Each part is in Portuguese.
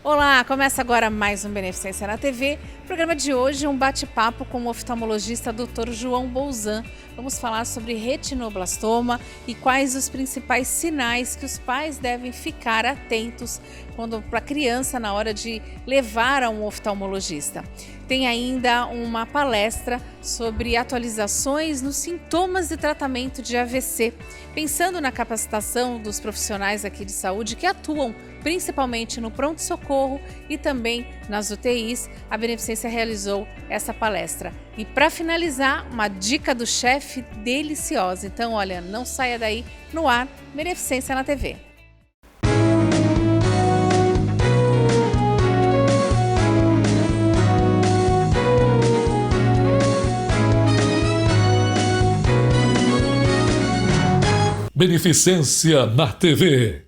Olá, começa agora mais um Beneficência na TV. O programa de hoje é um bate-papo com o oftalmologista Dr. João Bolzan. Vamos falar sobre retinoblastoma e quais os principais sinais que os pais devem ficar atentos para a criança na hora de levar a um oftalmologista. Tem ainda uma palestra sobre atualizações nos sintomas de tratamento de AVC, pensando na capacitação dos profissionais aqui de saúde que atuam principalmente no pronto-socorro e também nas UTIs. A Beneficência realizou essa palestra. E para finalizar, uma dica do chefe deliciosa. Então, olha, não saia daí, no ar, Beneficência na TV. Beneficência na TV.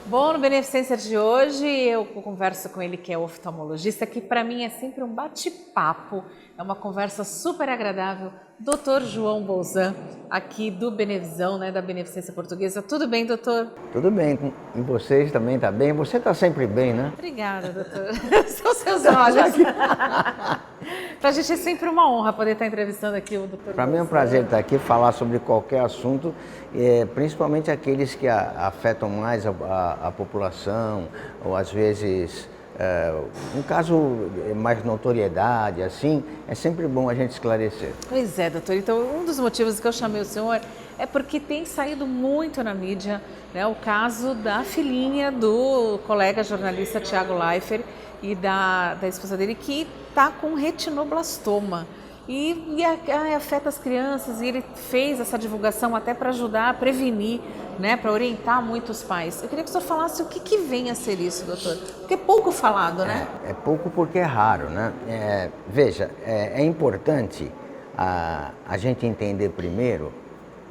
Bom, no Beneficência de hoje eu converso com ele, que é oftalmologista, que para mim é sempre um bate-papo, é uma conversa super agradável. Dr. João Bolzan, aqui do Benevisão, né, da Beneficência Portuguesa. Tudo bem, doutor? Tudo bem, e vocês também tá bem? Você tá sempre bem, né? Obrigada, doutor. São seus olhos. Para a gente é sempre uma honra poder estar entrevistando aqui o doutor. Para mim é um prazer estar aqui, falar sobre qualquer assunto, principalmente aqueles que afetam mais a população, ou às vezes, um caso mais notoriedade, assim, é sempre bom a gente esclarecer. Pois é, doutor. Então, um dos motivos que eu chamei o senhor é porque tem saído muito na mídia, né, o caso da filhinha do colega jornalista Tiago Leifert e da esposa dele, que está com retinoblastoma e afeta as crianças, e ele fez essa divulgação até para ajudar a prevenir, né, para orientar muitos pais. Eu queria que o senhor falasse o que vem a ser isso, doutor, porque é pouco falado, né? É pouco porque é raro, né? Veja, é importante a gente entender primeiro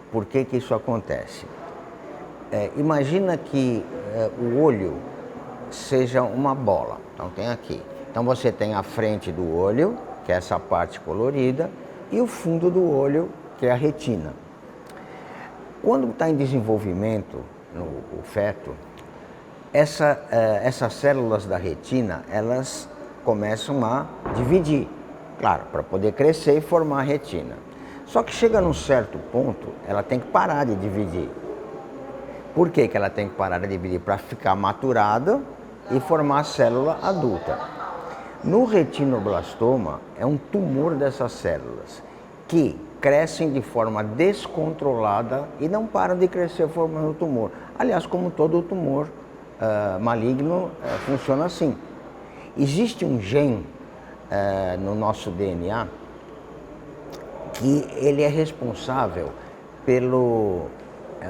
por que isso acontece. Imagina que o olho seja uma bola. Então tem aqui. Então você tem a frente do olho, que é essa parte colorida, e o fundo do olho, que é a retina. Quando está em desenvolvimento o feto, essas células da retina, elas começam a dividir, claro, para poder crescer e formar a retina. Só que chega num certo ponto, ela tem que parar de dividir. Por que ela tem que parar de dividir? Para ficar maturada e formar a célula adulta. No retinoblastoma, é um tumor dessas células que crescem de forma descontrolada e não param de crescer formando tumor. Aliás, como todo tumor maligno, funciona assim. Existe um gene no nosso DNA que ele é responsável pelo,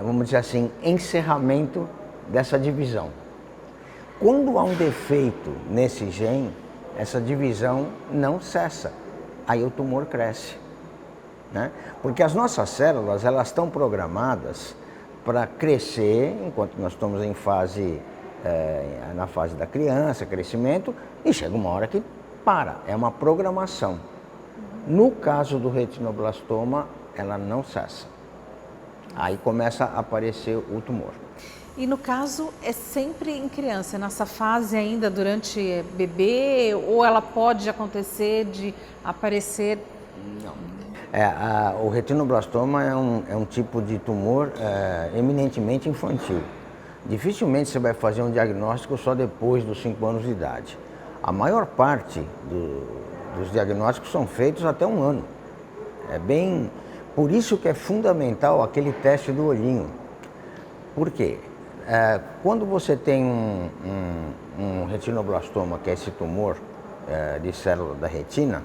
vamos dizer assim, encerramento dessa divisão. Quando há um defeito nesse gene, essa divisão não cessa, aí o tumor cresce, né? Porque as nossas células, elas estão programadas para crescer enquanto nós estamos na fase da criança, crescimento, e chega uma hora que para, é uma programação. No caso do retinoblastoma, ela não cessa, aí começa a aparecer o tumor. E no caso, é sempre em criança, nessa fase ainda durante bebê, ou ela pode acontecer de aparecer? Não. O retinoblastoma é um tipo de tumor eminentemente infantil. Dificilmente você vai fazer um diagnóstico só depois dos 5 anos de idade. A maior parte dos diagnósticos são feitos até 1 ano. Por isso que é fundamental aquele teste do olhinho. Por quê? Quando você tem um retinoblastoma, que é esse tumor de célula da retina,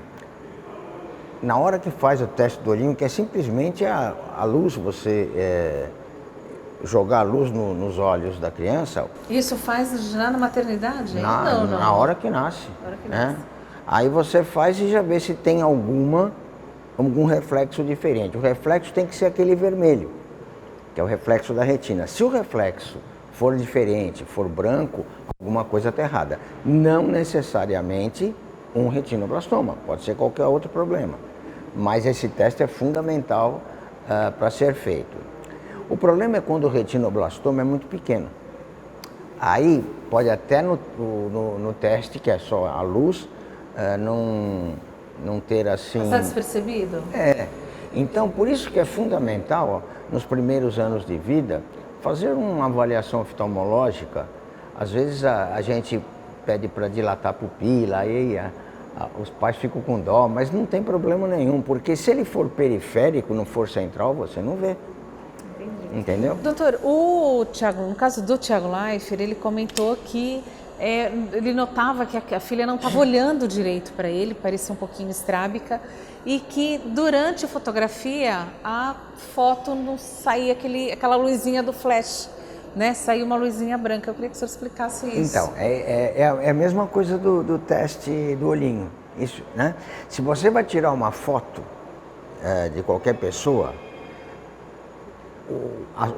na hora que faz o teste do olhinho, que é simplesmente a luz, você jogar a luz nos olhos da criança. Isso faz já na maternidade? Não. Na hora que nasce. Aí você faz e já vê se tem algum reflexo diferente. O reflexo tem que ser aquele vermelho, que é o reflexo da retina. Se o reflexo for diferente, for branco, alguma coisa está errada. Não necessariamente um retinoblastoma, pode ser qualquer outro problema. Mas esse teste é fundamental para ser feito. O problema é quando o retinoblastoma é muito pequeno. Aí pode até no teste, que é só a luz, não ter assim... Está despercebido? Então, por isso que é fundamental, ó, nos primeiros anos de vida, fazer uma avaliação oftalmológica. Às vezes a gente pede para dilatar a pupila, aí os pais ficam com dó, mas não tem problema nenhum, porque se ele for periférico, não for central, você não vê. Entendi. Entendeu? Doutor, o Thiago, no caso do Thiago Leifert, ele comentou que ele notava que a filha não estava olhando direito para ele, parecia um pouquinho estrábica, e que durante a fotografia a foto não saía aquela luzinha do flash, né? Saía uma luzinha branca. Eu queria que o senhor explicasse isso. Então, é a mesma coisa do teste do olhinho. Isso, né? Se você vai tirar uma foto de qualquer pessoa,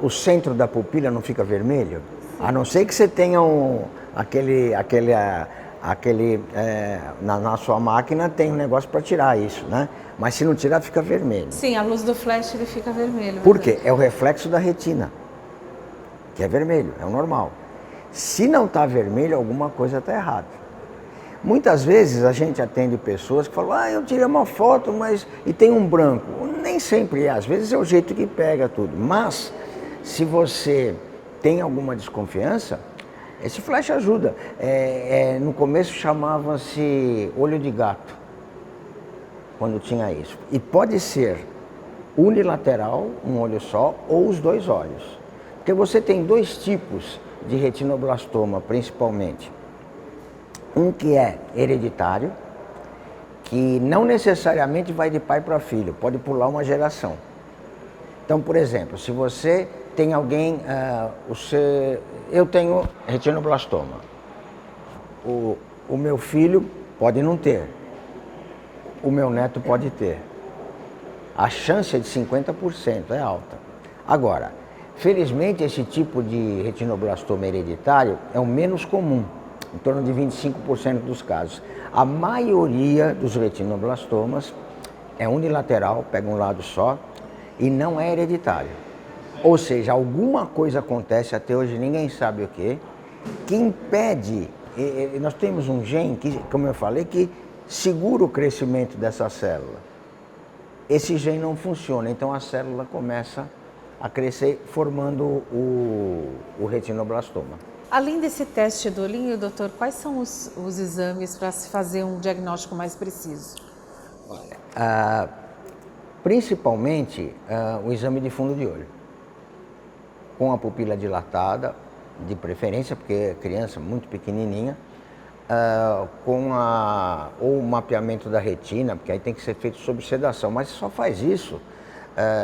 o centro da pupila não fica vermelho? Sim. A não ser que você tenha na sua máquina tem um negócio para tirar isso, né? Mas se não tirar, fica vermelho. Sim, a luz do flash ele fica vermelho. Por quê? É o reflexo da retina, que é vermelho, é o normal. Se não está vermelho, alguma coisa está errada. Muitas vezes a gente atende pessoas que falam, eu tirei uma foto, mas e tem um branco. Nem sempre é, às vezes é o jeito que pega tudo. Mas, se você tem alguma desconfiança, esse flash ajuda. No começo chamava-se olho de gato, quando tinha isso. E pode ser unilateral, um olho só, ou os dois olhos. Porque você tem dois tipos de retinoblastoma, principalmente. Um que é hereditário, que não necessariamente vai de pai para filho, pode pular uma geração. Então, por exemplo, se você tem alguém, eu tenho retinoblastoma, o meu filho pode não ter, o meu neto pode ter. A chance é de 50%, é alta. Agora, felizmente esse tipo de retinoblastoma hereditário é o menos comum, em torno de 25% dos casos. A maioria dos retinoblastomas é unilateral, pega um lado só, e não é hereditário. Ou seja, alguma coisa acontece, até hoje ninguém sabe o que impede, nós temos um gene, que, como eu falei, que segura o crescimento dessa célula. Esse gene não funciona, então a célula começa a crescer formando o retinoblastoma. Além desse teste do olhinho, doutor, quais são os exames para se fazer um diagnóstico mais preciso? Principalmente o exame de fundo de olho, com a pupila dilatada, de preferência, porque é criança muito pequenininha, ou o mapeamento da retina, porque aí tem que ser feito sob sedação, mas só faz isso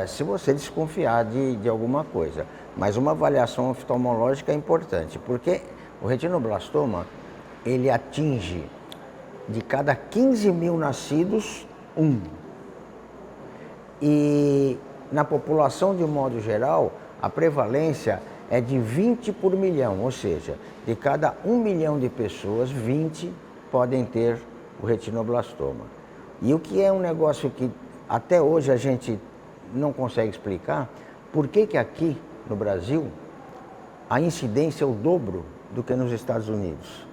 se você desconfiar de alguma coisa. Mas uma avaliação oftalmológica é importante, porque o retinoblastoma, ele atinge de cada 15 mil nascidos, um. E na população, de um modo geral, a prevalência é de 20 por milhão, ou seja, de cada 1 milhão de pessoas, 20 podem ter o retinoblastoma. E o que é um negócio que até hoje a gente não consegue explicar, por que aqui no Brasil a incidência é o dobro do que nos Estados Unidos?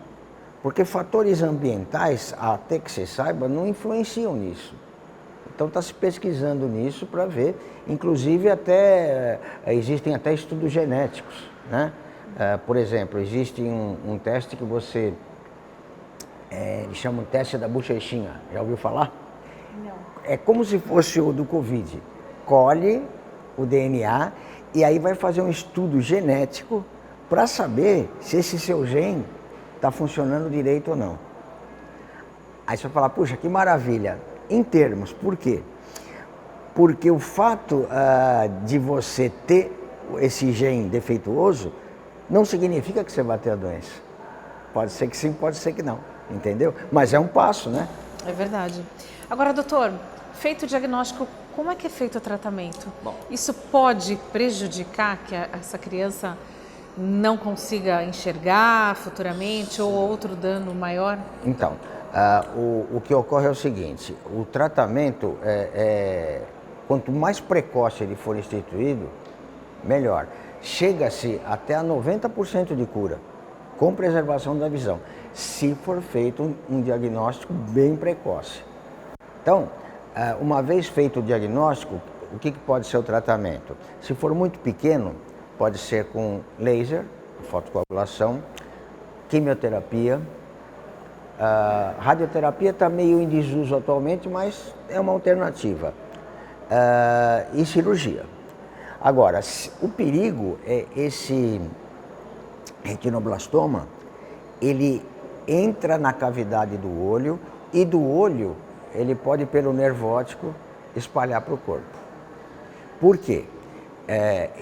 Porque fatores ambientais, até que se saiba, não influenciam nisso. Então está se pesquisando nisso para ver, inclusive existem até estudos genéticos, né? Por exemplo, existe um teste que eles chamam de teste da bochechinha, já ouviu falar? Não. É como se fosse o do Covid, colhe o DNA e aí vai fazer um estudo genético para saber se esse seu gene está funcionando direito ou não. Aí você vai falar, puxa, que maravilha. Em termos, por quê? Porque o fato de você ter esse gene defeituoso não significa que você vai ter a doença. Pode ser que sim, pode ser que não, entendeu? Mas é um passo, né? É verdade. Agora, doutor, feito o diagnóstico, como é que é feito o tratamento? Bom, isso pode prejudicar que essa criança não consiga enxergar futuramente ou outro dano maior? Então, o que ocorre é o seguinte, o tratamento, quanto mais precoce ele for instituído, melhor. Chega-se até a 90% de cura. com preservação da visão, se for feito um diagnóstico bem precoce. Então, uma vez feito o diagnóstico, o que pode ser o tratamento? Se for muito pequeno, pode ser com laser, fotocoagulação, quimioterapia. Radioterapia está meio em desuso atualmente, mas é uma alternativa. E cirurgia. Agora, o perigo é esse retinoblastoma, ele entra na cavidade do olho e do olho ele pode, pelo nervo óptico, espalhar para o corpo. Por quê?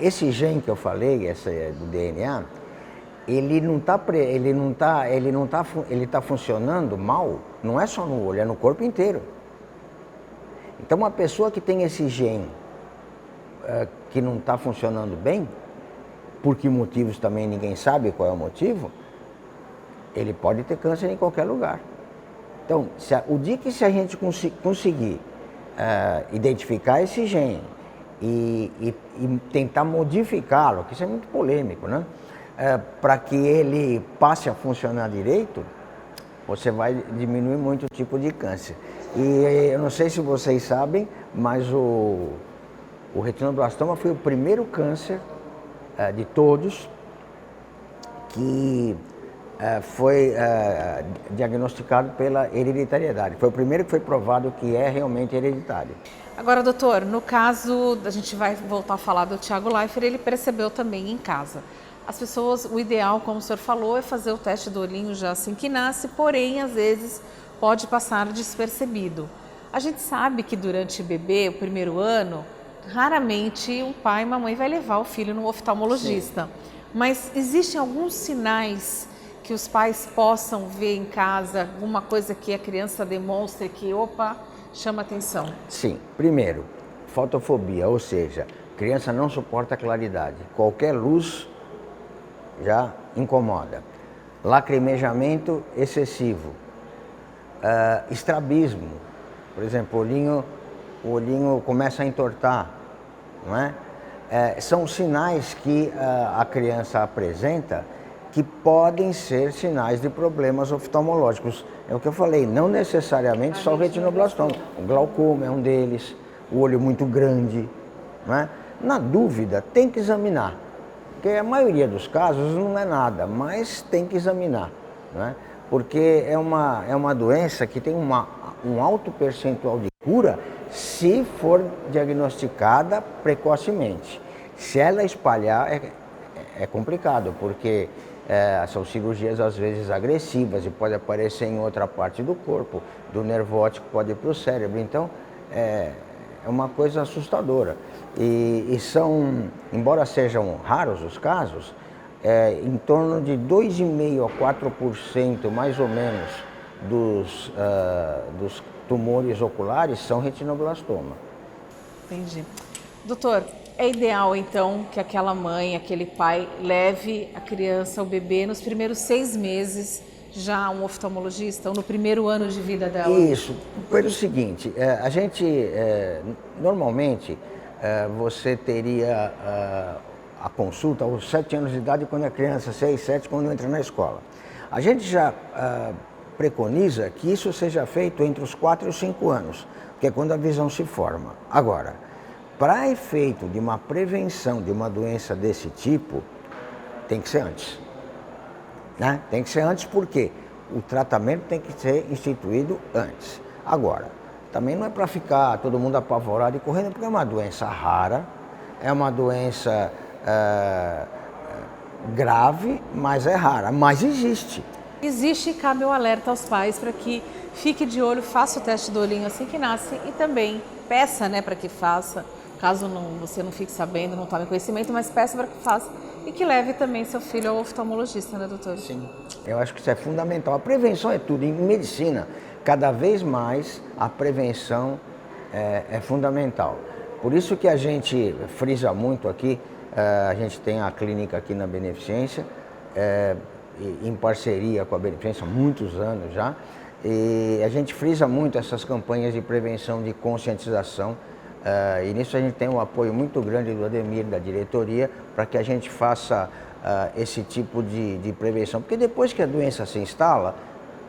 Esse gene que eu falei, esse do DNA, ele está funcionando mal, não é só no olho, é no corpo inteiro. Então, uma pessoa que tem esse gene que não está funcionando bem, por que motivos também ninguém sabe qual é o motivo, ele pode ter câncer em qualquer lugar. Então, o dia que se a gente conseguir identificar esse gene e tentar modificá-lo, que isso é muito polêmico, né? Para que ele passe a funcionar direito, você vai diminuir muito o tipo de câncer. E eu não sei se vocês sabem, mas o retinoblastoma foi o primeiro câncer de todos que foi diagnosticado pela hereditariedade. Foi o primeiro que foi provado que é realmente hereditário. Agora, doutor, no caso, a gente vai voltar a falar do Thiago Leifert, ele percebeu também em casa. As pessoas, o ideal, como o senhor falou, é fazer o teste do olhinho já assim que nasce, porém, às vezes, pode passar despercebido. A gente sabe que durante o bebê, o primeiro ano, raramente um pai e uma mãe vai levar o filho no oftalmologista. Sim. Mas existem alguns sinais que os pais possam ver em casa, alguma coisa que a criança demonstre que, opa, chama atenção? Sim. Primeiro, fotofobia, ou seja, a criança não suporta claridade. Qualquer luz já incomoda. Lacrimejamento excessivo. Estrabismo. Por exemplo, o olhinho começa a entortar, não é? São sinais que a criança apresenta que podem ser sinais de problemas oftalmológicos. É o que eu falei, não necessariamente só o retinoblastoma. O glaucoma é um deles, o olho muito grande, não é? Na dúvida, tem que examinar, porque a maioria dos casos não é nada, mas tem que examinar, não é? Porque é uma doença que tem um alto percentual de cura se for diagnosticada precocemente. Se ela espalhar, é complicado, porque são cirurgias às vezes agressivas e pode aparecer em outra parte do corpo, do nervo óptico pode ir para o cérebro, então é uma coisa assustadora. E são, embora sejam raros os casos, em torno de 2,5% a 4% mais ou menos dos tumores oculares são retinoblastoma. Entendi. Doutor, é ideal então que aquela mãe, aquele pai leve a criança, o bebê, nos primeiros 6 meses já a um oftalmologista, ou no primeiro ano de vida dela? Isso, pelo seguinte, a gente, normalmente, você teria a consulta aos 7 anos de idade quando é criança, 6, 7, quando entra na escola. A gente já preconiza que isso seja feito entre os 4 e os 5 anos, que é quando a visão se forma. Agora, para efeito de uma prevenção de uma doença desse tipo, tem que ser antes. Né? Tem que ser antes porque o tratamento tem que ser instituído antes. Agora, também não é para ficar todo mundo apavorado e correndo, porque é uma doença rara, é uma doença grave, mas é rara, mas existe. Existe e cabe o alerta aos pais para que fique de olho, faça o teste do olhinho assim que nasce e também peça, né, para que faça, caso você não fique sabendo, não tome conhecimento, mas peça para que faça e que leve também seu filho ao oftalmologista, né, doutor? Sim, eu acho que isso é fundamental. A prevenção é tudo. Em medicina, cada vez mais a prevenção é fundamental. Por isso que a gente frisa muito aqui, a gente tem a clínica aqui na Beneficência, em parceria com a Beneficência há muitos anos já, e a gente frisa muito essas campanhas de prevenção, de conscientização, E nisso a gente tem um apoio muito grande do Ademir, da diretoria, para que a gente faça esse tipo de prevenção. Porque depois que a doença se instala,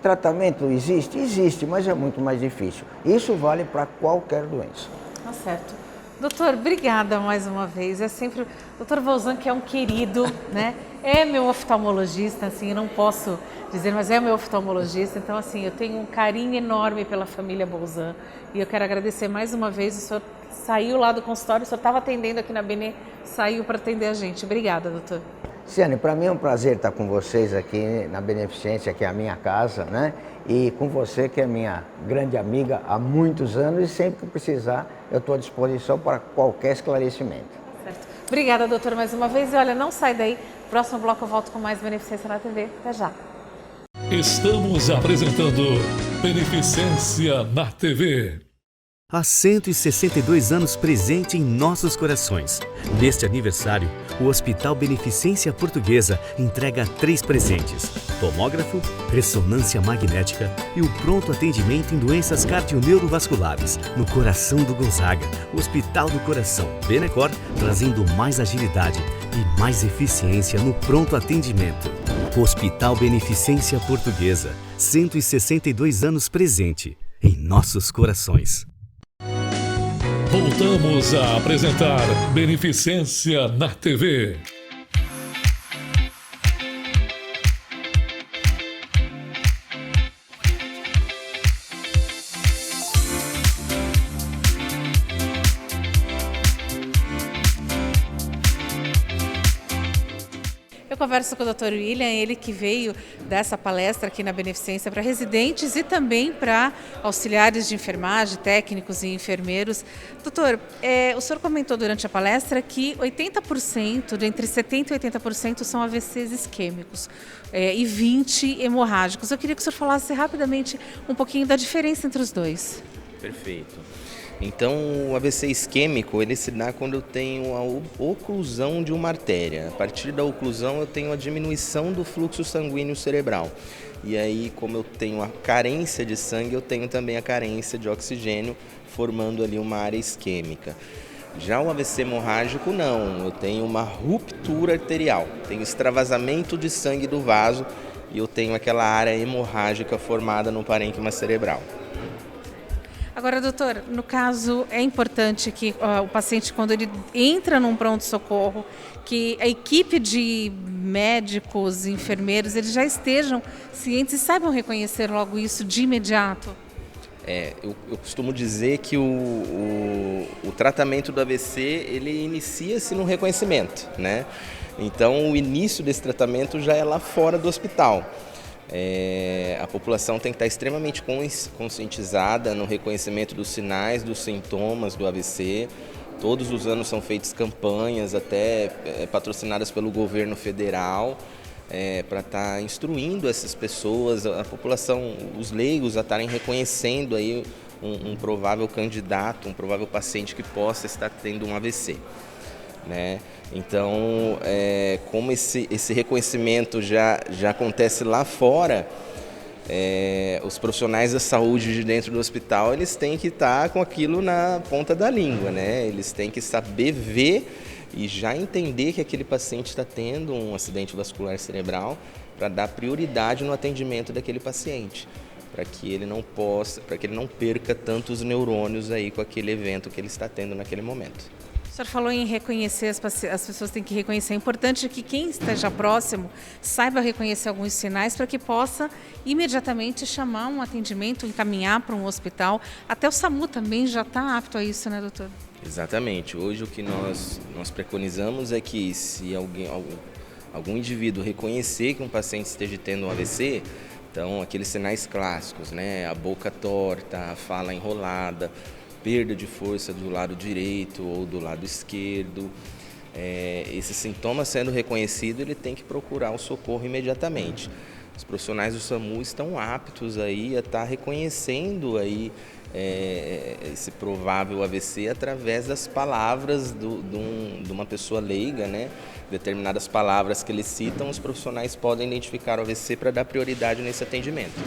tratamento existe? Existe, mas é muito mais difícil. Isso vale para qualquer doença. Tá certo. Doutor, obrigada mais uma vez. É sempre o doutor Bolzan, que é um querido, né? É meu oftalmologista, assim, eu não posso dizer, mas é meu oftalmologista. Então, assim, eu tenho um carinho enorme pela família Bolzan. E eu quero agradecer mais uma vez. O senhor saiu lá do consultório, o senhor estava atendendo aqui na Benê, saiu para atender a gente. Obrigada, doutor. Ciane, para mim é um prazer estar com vocês aqui na Beneficência, que é a minha casa, né? E com você, que é minha grande amiga há muitos anos, e sempre que precisar, eu estou à disposição para qualquer esclarecimento. Certo. Obrigada, doutor, mais uma vez. E olha, não sai daí. Próximo bloco eu volto com mais Beneficência na TV. Até já. Estamos apresentando Beneficência na TV. Há 162 anos presente em nossos corações. Neste aniversário, o Hospital Beneficência Portuguesa entrega 3 presentes: tomógrafo, ressonância magnética e o pronto atendimento em doenças cardioneurovasculares no coração do Gonzaga. O Hospital do Coração Benecor, trazendo mais agilidade e mais eficiência no pronto atendimento. Hospital Beneficência Portuguesa, 162 anos presente em nossos corações. Voltamos a apresentar Beneficência na TV. Eu converso com o Dr. William, ele que veio dessa palestra aqui na Beneficência para residentes e também para auxiliares de enfermagem, técnicos e enfermeiros. Doutor, o senhor comentou durante a palestra que 80%, entre 70% e 80% são AVCs isquêmicos e 20% hemorrágicos. Eu queria que o senhor falasse rapidamente um pouquinho da diferença entre os dois. Perfeito. Então, o AVC isquêmico, ele se dá quando eu tenho a oclusão de uma artéria. A partir da oclusão, eu tenho a diminuição do fluxo sanguíneo cerebral. E aí, como eu tenho a carência de sangue, eu tenho também a carência de oxigênio, formando ali uma área isquêmica. Já o AVC hemorrágico, não. Eu tenho uma ruptura arterial, tenho extravasamento de sangue do vaso e eu tenho aquela área hemorrágica formada no parênquima cerebral. Agora, doutor, no caso, é importante que o paciente, quando ele entra num pronto-socorro, que a equipe de médicos, enfermeiros, eles já estejam cientes e saibam reconhecer logo isso de imediato? Eu costumo dizer que o tratamento do AVC, ele inicia-se no reconhecimento, né? Então, o início desse tratamento já é lá fora do hospital. A população tem que estar extremamente conscientizada no reconhecimento dos sinais, dos sintomas do AVC. Todos os anos são feitas campanhas, até patrocinadas pelo governo federal, para estar instruindo essas pessoas, a população, os leigos, a estarem reconhecendo aí um provável candidato, um provável paciente que possa estar tendo um AVC. Né? Então, como esse reconhecimento já acontece lá fora, os profissionais da saúde de dentro do hospital, eles têm que estar com aquilo na ponta da língua, né? Eles têm que saber ver e já entender que aquele paciente está tendo um acidente vascular cerebral para dar prioridade no atendimento daquele paciente, para que ele não perca tantos neurônios aí com aquele evento que ele está tendo naquele momento. O senhor falou em reconhecer, as pessoas têm que reconhecer. É importante que quem esteja próximo saiba reconhecer alguns sinais para que possa imediatamente chamar um atendimento, encaminhar para um hospital. Até o SAMU também já está apto a isso, né, doutor? Exatamente. Hoje o que nós preconizamos é que se algum indivíduo reconhecer que um paciente esteja tendo um AVC, então aqueles sinais clássicos, né, a boca torta, a fala enrolada, perda de força do lado direito ou do lado esquerdo, esse sintoma sendo reconhecido, ele tem que procurar o socorro imediatamente. Os profissionais do SAMU estão aptos aí a estar reconhecendo aí esse provável AVC através das palavras de uma pessoa leiga, né? Determinadas palavras que eles citam, os profissionais podem identificar o AVC para dar prioridade nesse atendimento.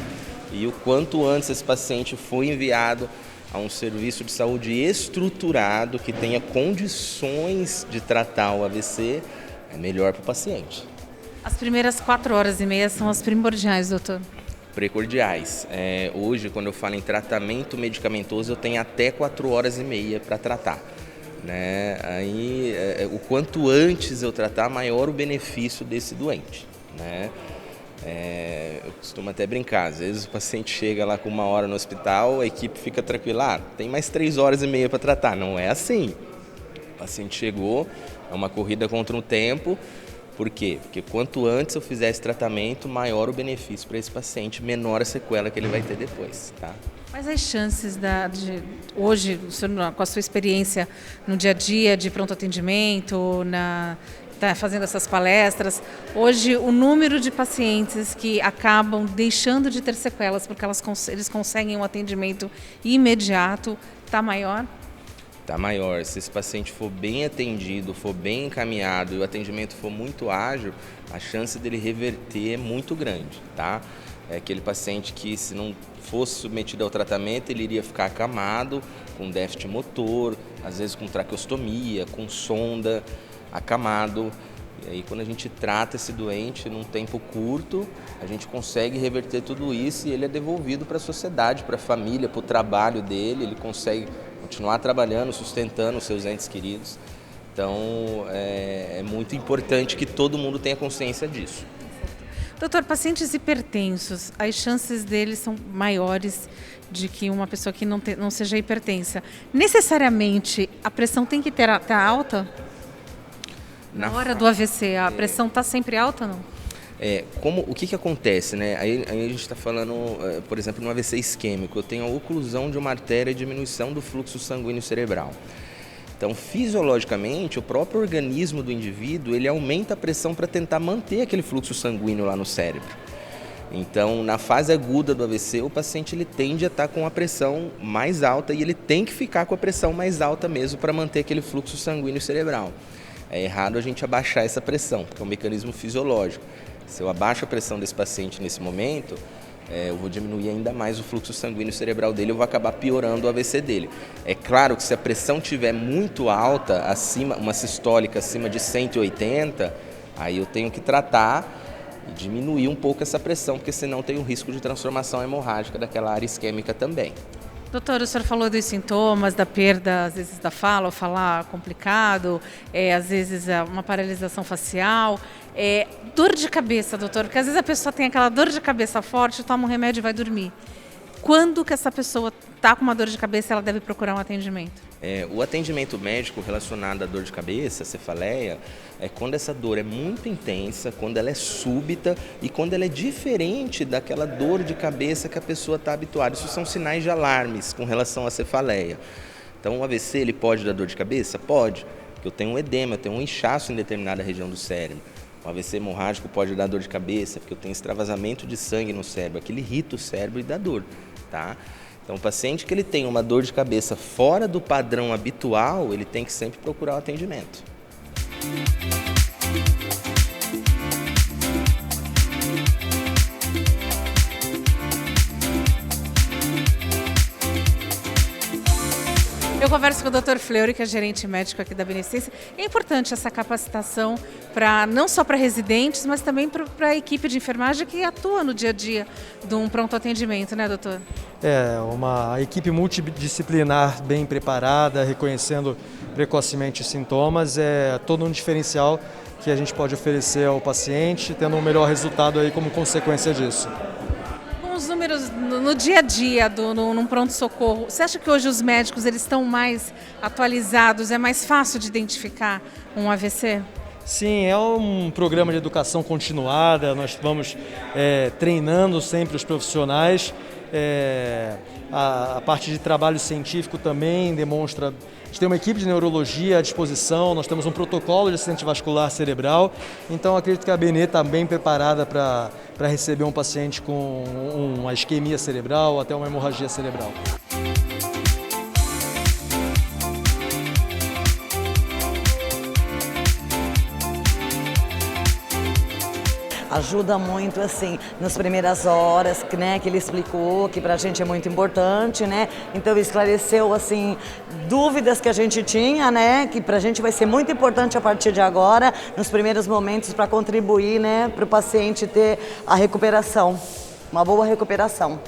E o quanto antes esse paciente for enviado a um serviço de saúde estruturado, que tenha condições de tratar o AVC, é melhor para o paciente. As primeiras 4h30 são as primordiais, doutor? Precordiais. Hoje, quando eu falo em tratamento medicamentoso, eu tenho até 4h30 para tratar. Né? Aí, o quanto antes eu tratar, maior o benefício desse doente. Né? Eu costumo até brincar, às vezes o paciente chega lá com 1 hora no hospital, a equipe fica tranquila, tem mais 3h30 para tratar. Não é assim. O paciente chegou, é uma corrida contra o tempo. Por quê? Porque quanto antes eu fizer esse tratamento, maior o benefício para esse paciente, menor a sequela que ele vai ter depois. Tá? Mas as chances hoje, o senhor, com a sua experiência no dia a dia de pronto atendimento, fazendo essas palestras, hoje o número de pacientes que acabam deixando de ter sequelas porque eles conseguem um atendimento imediato está maior? Está maior. Se esse paciente for bem atendido, for bem encaminhado e o atendimento for muito ágil, a chance dele reverter é muito grande, tá? É aquele paciente que, se não fosse submetido ao tratamento, ele iria ficar acamado, com déficit motor, às vezes com traqueostomia, com sonda, acamado. E aí, quando a gente trata esse doente num tempo curto, a gente consegue reverter tudo isso e ele é devolvido para a sociedade, para a família, para o trabalho dele, ele consegue continuar trabalhando, sustentando os seus entes queridos. Então, é muito importante que todo mundo tenha consciência disso. Doutor, pacientes hipertensos, as chances deles são maiores de que uma pessoa que não seja hipertensa. Necessariamente, a pressão tem que estar alta? Na hora do AVC, a pressão está sempre alta ou não? O que acontece, né? Aí a gente está falando, por exemplo, no AVC isquêmico, eu tenho a oclusão de uma artéria e diminuição do fluxo sanguíneo cerebral. Então, fisiologicamente, o próprio organismo do indivíduo, ele aumenta a pressão para tentar manter aquele fluxo sanguíneo lá no cérebro. Então, na fase aguda do AVC, o paciente ele tende a estar com a pressão mais alta e ele tem que ficar com a pressão mais alta mesmo para manter aquele fluxo sanguíneo cerebral. É errado a gente abaixar essa pressão, porque é um mecanismo fisiológico. Se eu abaixo a pressão desse paciente nesse momento, eu vou diminuir ainda mais o fluxo sanguíneo cerebral dele, eu vou acabar piorando o AVC dele. É claro que se a pressão estiver muito alta, acima, uma sistólica acima de 180, aí eu tenho que tratar e diminuir um pouco essa pressão, porque senão tem o risco de transformação hemorrágica daquela área isquêmica também. Doutor, o senhor falou dos sintomas, da perda, às vezes, da fala, ou falar complicado, às vezes uma paralisação facial. Dor de cabeça, doutor, porque às vezes a pessoa tem aquela dor de cabeça forte, toma um remédio e vai dormir. Quando que essa pessoa está com uma dor de cabeça, ela deve procurar um atendimento? O atendimento médico relacionado à dor de cabeça, cefaleia, é quando essa dor é muito intensa, quando ela é súbita e quando ela é diferente daquela dor de cabeça que a pessoa está habituada. Isso são sinais de alarmes com relação à cefaleia. Então, o AVC ele pode dar dor de cabeça? Pode, porque eu tenho um edema, eu tenho um inchaço em determinada região do cérebro. O AVC hemorrágico pode dar dor de cabeça, porque eu tenho extravasamento de sangue no cérebro, aquilo irrita o cérebro e dá dor, tá? Então, o paciente que ele tem uma dor de cabeça fora do padrão habitual, ele tem que sempre procurar o atendimento. Eu converso com o Dr. Fleury, que é gerente médico aqui da Beneficência. É importante essa capacitação não só para residentes, mas também para a equipe de enfermagem que atua no dia a dia de um pronto atendimento, né, doutor? Uma equipe multidisciplinar bem preparada, reconhecendo precocemente os sintomas, é todo um diferencial que a gente pode oferecer ao paciente, tendo um melhor resultado aí como consequência disso. Os números no dia a dia num pronto-socorro, você acha que hoje os médicos eles estão mais atualizados, é mais fácil de identificar um AVC? Sim, é um programa de educação continuada, nós vamos treinando sempre os profissionais, a parte de trabalho científico também demonstra. A gente tem uma equipe de neurologia à disposição, nós temos um protocolo de acidente vascular cerebral, então acredito que a BN está bem preparada para receber um paciente com uma isquemia cerebral, até uma hemorragia cerebral. ajuda muito, assim, nas primeiras horas, né, que ele explicou, que pra gente é muito importante, né, então esclareceu, assim, dúvidas que a gente tinha, né, que pra gente vai ser muito importante a partir de agora, nos primeiros momentos, para contribuir, né, para o paciente ter a recuperação. Uma boa recuperação.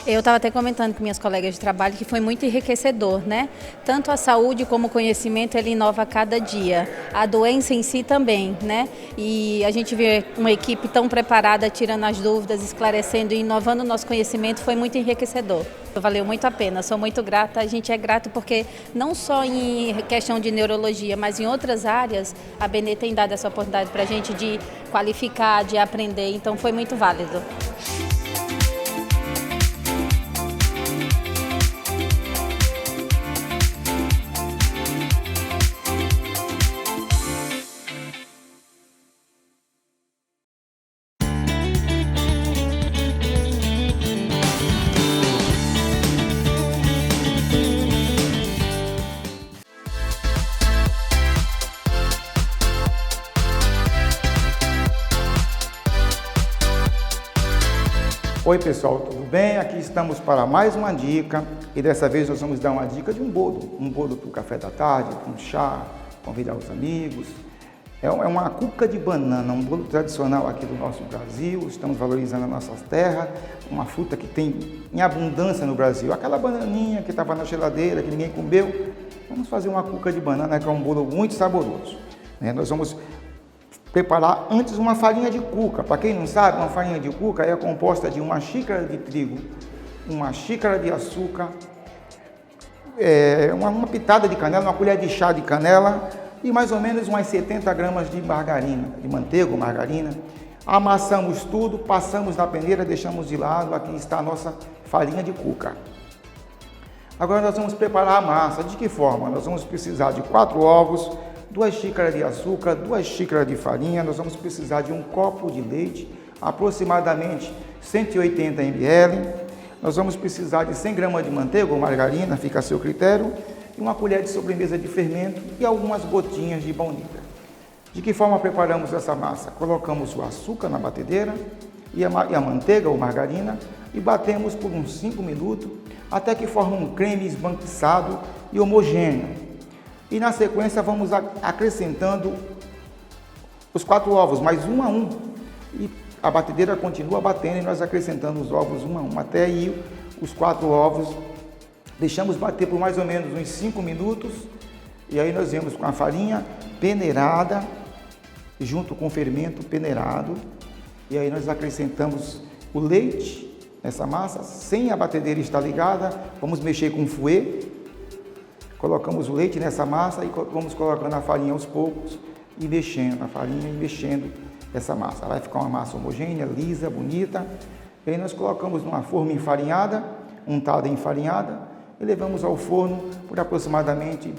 Eu estava até comentando com minhas colegas de trabalho que foi muito enriquecedor, né? Tanto a saúde como o conhecimento, ele inova a cada dia. A doença em si também, né? E a gente vê uma equipe tão preparada, tirando as dúvidas, esclarecendo e inovando o nosso conhecimento, foi muito enriquecedor. Valeu muito a pena, sou muito grata. A gente é grato porque não só em questão de neurologia, mas em outras áreas, a Benê tem dado essa oportunidade para a gente de qualificar, de aprender, então foi muito válido. Oi pessoal, tudo bem? Aqui estamos para mais uma dica e dessa vez nós vamos dar uma dica de um bolo para o café da tarde, para um chá, convidar os amigos. É uma cuca de banana, um bolo tradicional aqui do nosso Brasil, estamos valorizando as nossas terras, uma fruta que tem em abundância no Brasil, aquela bananinha que estava na geladeira, que ninguém comeu. Vamos fazer uma cuca de banana que é um bolo muito saboroso. Nós vamos preparar antes uma farinha de cuca. Para quem não sabe, uma farinha de cuca é composta de uma xícara de trigo, uma xícara de açúcar, uma pitada de canela, uma colher de chá de canela e mais ou menos umas 70 gramas de margarina, de manteiga ou margarina. Amassamos tudo, passamos na peneira, deixamos de lado. Aqui está a nossa farinha de cuca. Agora nós vamos preparar a massa. De que forma? Nós vamos precisar de 4 ovos, 2 xícaras de açúcar, 2 xícaras de farinha, nós vamos precisar de um copo de leite, aproximadamente 180 ml, nós vamos precisar de 100 gramas de manteiga ou margarina, fica a seu critério, e uma colher de sobremesa de fermento e algumas gotinhas de baunilha. De que forma preparamos essa massa? Colocamos o açúcar na batedeira e a manteiga ou margarina e batemos por uns 5 minutos até que forme um creme esbranquiçado e homogêneo. E na sequência vamos acrescentando os 4 ovos, mais um a um. E a batedeira continua batendo e nós acrescentando os ovos um a um, até aí os 4 ovos. Deixamos bater por mais ou menos uns 5 minutos. E aí nós vemos com a farinha peneirada, junto com o fermento peneirado. E aí nós acrescentamos o leite nessa massa, sem a batedeira estar ligada. Vamos mexer com o fouet. Colocamos o leite nessa massa e vamos colocando a farinha aos poucos e mexendo a farinha e mexendo essa massa. Vai ficar uma massa homogênea, lisa, bonita. E aí nós colocamos numa forma enfarinhada, untada e enfarinhada, e levamos ao forno por aproximadamente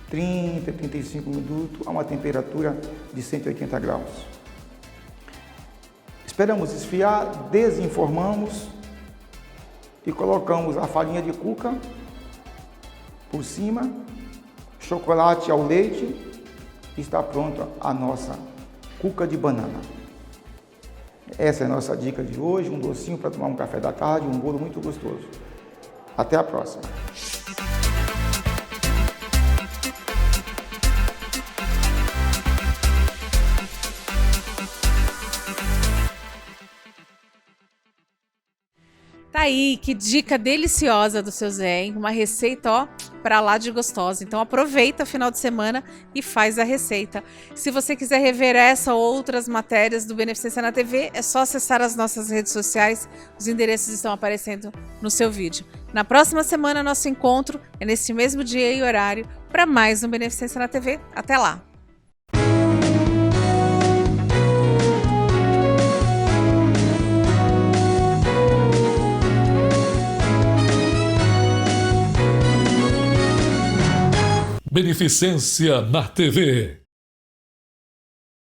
30, 35 minutos a uma temperatura de 180 graus. Esperamos esfriar, desenformamos e colocamos a farinha de cuca por cima, chocolate ao leite, está pronta a nossa cuca de banana. Essa é a nossa dica de hoje, um docinho para tomar um café da tarde, um bolo muito gostoso. Até a próxima! Tá aí, que dica deliciosa do seu Zé, hein? Uma receita, ó, pra lá de gostosa. Então aproveita o final de semana e faz a receita. Se você quiser rever essa ou outras matérias do Beneficência na TV, é só acessar as nossas redes sociais. Os endereços estão aparecendo no seu vídeo. Na próxima semana, nosso encontro é nesse mesmo dia e horário para mais um Beneficência na TV. Até lá! Beneficência na TV.